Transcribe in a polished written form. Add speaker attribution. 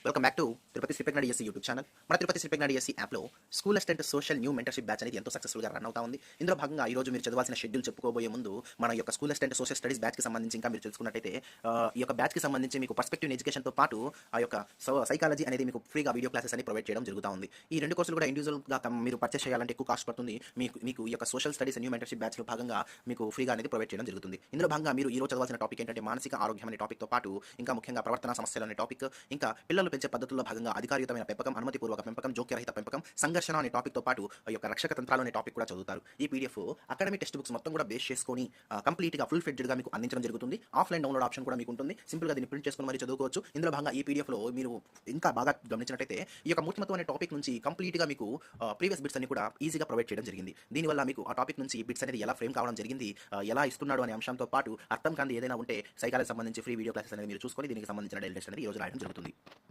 Speaker 1: Welcome back to Tirupati Sriprajna DSC YouTube channel. మన Tirupati Sriprajna DSC యాప్లో school assistant social new mentorship batch అనేది ఎంతో సక్సెస్ఫుల్గా రన్ అవుతా ఉంది. ఇందులో భాగంగా ఈ రోజు మీరు చదవాల్సిన షెడ్యూల్ చెప్పుకోబోయే ముందు మన యొక్క స్కూల్ అసిస్టెంట్ సోషల్ స్టడీస్ బ్యాచ్కి సంబంధించి ఇంకా మీరు తెలుసుకున్నట్టయితే ఈ యొక్క బ్యాచ్కి సంబంధించి మీకు పర్స్పెక్టివ్ ఎడ్యుకేషన్తో పాటు ఆ యొక్క సైకాలజీ అనేది మీకు ఫ్రీగా వీడియో క్లాసెస్ అని ప్రొవైడ్ చేయడం జరుగుతూ ఉంది. ఈ రెండు కోర్సులు కూడా ఇండివిజువల్గా మీరు పర్చేస్ చేయాలంటే ఎక్కువ కాస్ట్ పడుతుంది. మీకు ఈ యొక్క సోషల్ స్టడీస్ న్యూ మెంటర్షిప్ బ్యాచ్లో భాగంగా మీకు ఫ్రీగా అనేది ప్రొవైడ్ చేయడం జరుగుతుంది. ఇందులో భాగంగా మీరు ఈ రోజు చదవాల్సిన టాపిక్ ఏంటంటే మానసిక ఆరోగ్యం అనే టాపిక్తో పాటు ఇంకా ముఖ్యంగా ప్రవర్తన సమస్యలు అనే టాపిక్, ఇంకా పిల్లలు పెంచే పద్ధతుల్లో భాగంగా అధికారయుతమైన పెంపకం, అనుమతిపూర్వక పెంపకం, జోక్యరహిత పెంపకం, సంఘర్షణ అనే టాపిక్తో పాటు ఈ యొక్క రక్షక తంత్రాలు అనే టాపిక్ కూడా చదువుతారు. ఈ పీడిఎఫ్ అకాడమిక్ టెక్స్ట్ బుక్స్ మొత్తం కూడా బేస్ చేసుకొని కంప్లీట్గా ఫుల్ ఫ్లెడ్జ్డ్గా మీకు అందించడం జరుగుతుంది. ఆఫ్లైన్ డౌన్లోడ్ ఆప్షన్ కూడా మీకు ఉంటుంది. సింపుల్గా దీన్ని ప్రింట్ చేసుకుని మరి చదువుకోవచ్చు. ఇందులో భాగంగా ఈ పీడిఎఫ్లో మీరు ఇంకా బాగా గమనించినట్టయితే ఈ యొక్క మూర్తిమత్వం అనే టాపిక్ నుంచి కంప్లీట్గా మీకు ప్రీవియస్ బిట్స్ అన్ని కూడా ఈజీగా ప్రొవైడ్ చేయడం జరిగింది. దీనివల్ల మీకు ఆ టాపిక్ నుంచి బిట్స్ అనేది ఎలా ఫ్రేమ్ కావడం జరిగింది, ఎలా ఇస్తున్నాడు అనే అంశంతో పాటు అర్థం కాని ఏదైనా ఉంటే సైకాలజీ సంబంధించి ఫ్రీ వీడియో క్లాసెస్ అనేది మీరు చూసుకొని దీనికి సంబంధించిన డైల్ టెస్ట్ అనేది ఈ రోజు రాయడం జరుగుతుంది.